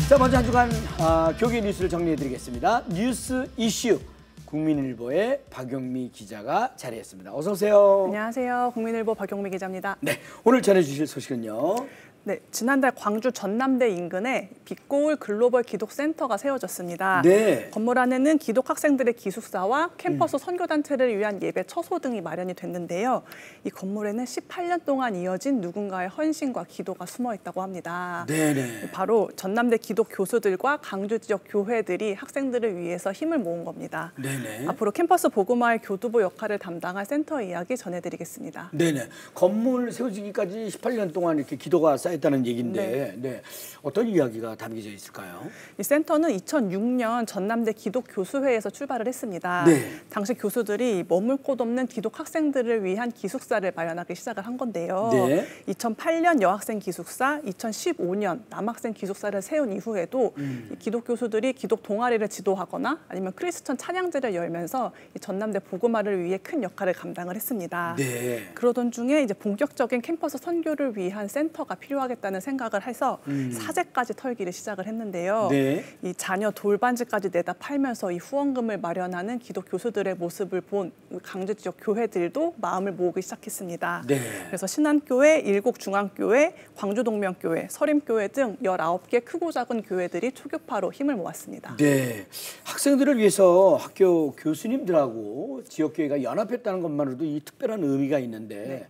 자, 먼저 한 주간 교계 뉴스를 정리해드리겠습니다. 뉴스 이슈 국민일보의 박용미 기자가 자리했습니다. 어서 오세요. 안녕하세요. 국민일보 박용미 기자입니다. 네, 오늘 전해주실 소식은요. 네, 지난달 광주 전남대 인근에 빛고울 글로벌 기독센터가 세워졌습니다. 네. 건물 안에는 기독 학생들의 기숙사와 캠퍼스 선교단체를 위한 예배 처소 등이 마련이 됐는데요. 이 건물에는 18년 동안 이어진 누군가의 헌신과 기도가 숨어 있다고 합니다. 네네. 바로 전남대 기독 교수들과 광주 지역 교회들이 학생들을 위해서 힘을 모은 겁니다. 네네. 앞으로 캠퍼스 복음화의 교두보 역할을 담당할 센터 이야기 전해드리겠습니다. 네네. 건물 세워지기까지 18년 동안 이렇게 기도가 쌓였다는 얘기인데, 네. 어떤 이야기가 담겨져 있을까요? 이 센터는 2006년 전남대 기독교수회에서 출발을 했습니다. 네. 당시 교수들이 머물 곳 없는 기독 학생들을 위한 기숙사를 마련하기 시작을 한 건데요. 네. 2008년 여학생 기숙사, 2015년 남학생 기숙사를 세운 이후에도 이 기독 교수들이 기독 동아리를 지도하거나 아니면 크리스천 찬양제를 열면서 이 전남대 복음화를 위해 큰 역할을 감당을 했습니다. 네. 그러던 중에 이제 본격적인 캠퍼스 선교를 위한 센터가 필요하겠다는 생각을 해서 사재까지 털기를 시작을 했는데요. 네. 이 자녀 돌반지까지 내다 팔면서 이 후원금을 마련하는 기독 교수들의 모습을 본 광주 지역 교회들도 마음을 모으기 시작했습니다. 네. 그래서 신안교회, 일곡중앙교회, 광주동명교회, 서림교회 등 19개 크고 작은 교회들이 초교파로 힘을 모았습니다. 네. 학생들을 위해서 학교 교수님들하고 지역교회가 연합했다는 것만으로도 이 특별한 의미가 있는데 네.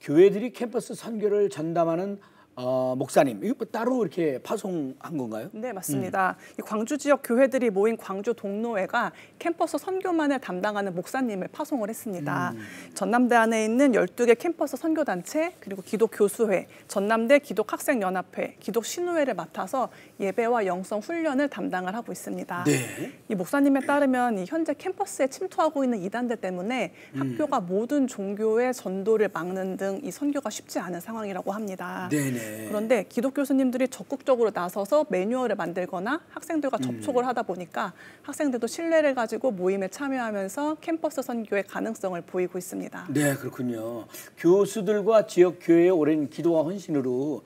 교회들이 캠퍼스 선교를 전담하는 목사님, 이거 뭐 따로 이렇게 파송한 건가요? 네, 맞습니다. 이 광주 지역 교회들이 모인 광주 동로회가 캠퍼스 선교만을 담당하는 목사님을 파송을 했습니다. 전남대 안에 있는 12개 캠퍼스 선교단체, 그리고 기독교수회, 전남대 기독학생연합회, 기독신우회를 맡아서 예배와 영성 훈련을 담당을 하고 있습니다. 네. 이 목사님에 따르면 이 현재 캠퍼스에 침투하고 있는 이단들 때문에 학교가 모든 종교의 전도를 막는 등 이 선교가 쉽지 않은 상황이라고 합니다. 네네. 그런데 기독 교수님들이 적극적으로 나서서 매뉴얼을 만들거나 학생들과 접촉을 하다 보니까 학생들도 신뢰를 가지고 모임에 참여하면서 캠퍼스 선교의 가능성을 보이고 있습니다. 네, 그렇군요. 교수들과 지역 교회의 오랜 기도와 헌신으로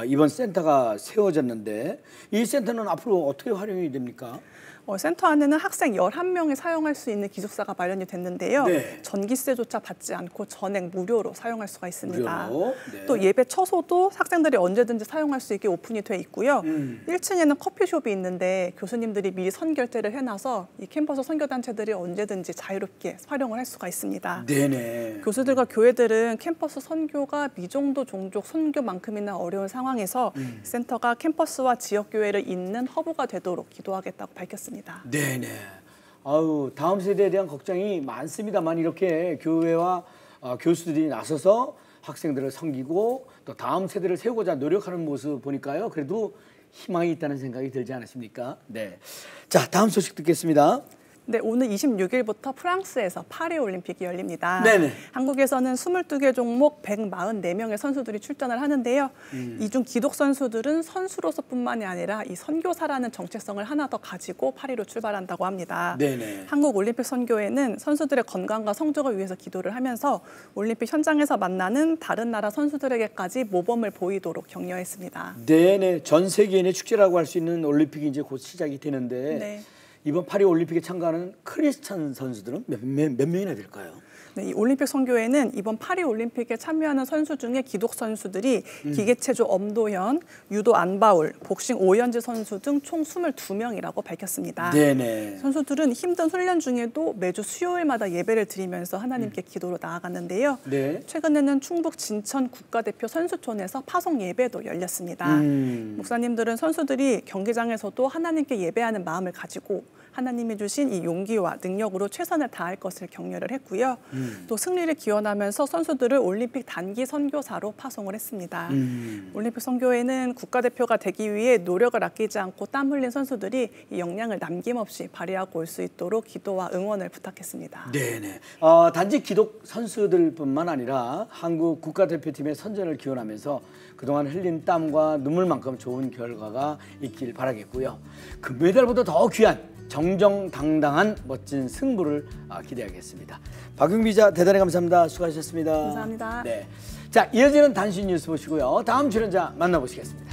이번 센터가 세워졌는데 이 센터는 앞으로 어떻게 활용이 됩니까? 센터 안에는 학생 11명이 사용할 수 있는 기숙사가 마련이 됐는데요. 네. 전기세조차 받지 않고 전액 무료로 사용할 수가 있습니다. 무료로? 네. 또 예배 처소도 학생들이 언제든지 사용할 수 있게 오픈이 돼 있고요. 1층에는 커피숍이 있는데 교수님들이 미리 선결제를 해놔서 이 캠퍼스 선교단체들이 언제든지 자유롭게 활용을 할 수가 있습니다. 네네. 교수들과 교회들은 캠퍼스 선교가 미종도 종족 선교만큼이나 어려운 상황에서 센터가 캠퍼스와 지역교회를 잇는 허브가 되도록 기도하겠다고 밝혔습니다. 네네. 아유, 다음 세대에 대한 걱정이 많습니다만 이렇게 교회와 교수들이 나서서 학생들을 섬기고 또 다음 세대를 세우고자 노력하는 모습 보니까요. 그래도 희망이 있다는 생각이 들지 않으십니까? 네. 자, 다음 소식 듣겠습니다. 네, 오늘 26일부터 프랑스에서 파리올림픽이 열립니다. 네네. 한국에서는 22개 종목 144명의 선수들이 출전을 하는데요. 이 중 기독 선수들은 선수로서뿐만이 아니라 이 선교사라는 정체성을 하나 더 가지고 파리로 출발한다고 합니다. 네네. 한국올림픽 선교회는 선수들의 건강과 성적을 위해서 기도를 하면서 올림픽 현장에서 만나는 다른 나라 선수들에게까지 모범을 보이도록 격려했습니다. 네네. 전 세계인의 축제라고 할 수 있는 올림픽이 이제 곧 시작이 되는데 네. 이번 파리 올림픽에 참가하는 크리스찬 선수들은 몇 명이나 될까요? 네, 이 올림픽 선교회는 이번 파리 올림픽에 참여하는 선수 중에 기독 선수들이 기계체조 엄도현, 유도 안바울, 복싱 오연지 선수 등 총 22명이라고 밝혔습니다. 네네. 선수들은 힘든 훈련 중에도 매주 수요일마다 예배를 드리면서 하나님께 기도로 나아갔는데요. 네. 최근에는 충북 진천 국가대표 선수촌에서 파송 예배도 열렸습니다. 목사님들은 선수들이 경기장에서도 하나님께 예배하는 마음을 가지고 하나님이 주신 이 용기와 능력으로 최선을 다할 것을 격려를 했고요. 또 승리를 기원하면서 선수들을 올림픽 단기 선교사로 파송을 했습니다. 올림픽 선교회는 국가대표가 되기 위해 노력을 아끼지 않고 땀 흘린 선수들이 이 역량을 남김없이 발휘하고 올 수 있도록 기도와 응원을 부탁했습니다. 네네. 단지 기독 선수들뿐만 아니라 한국 국가대표팀의 선전을 기원하면서 그동안 흘린 땀과 눈물만큼 좋은 결과가 있길 바라겠고요. 금메달보다 더 귀한 정정당당한 멋진 승부를 기대하겠습니다. 박용미 기자 대단히 감사합니다. 수고하셨습니다. 감사합니다. 네. 자, 이어지는 단신 뉴스 보시고요. 다음 출연자 만나보시겠습니다.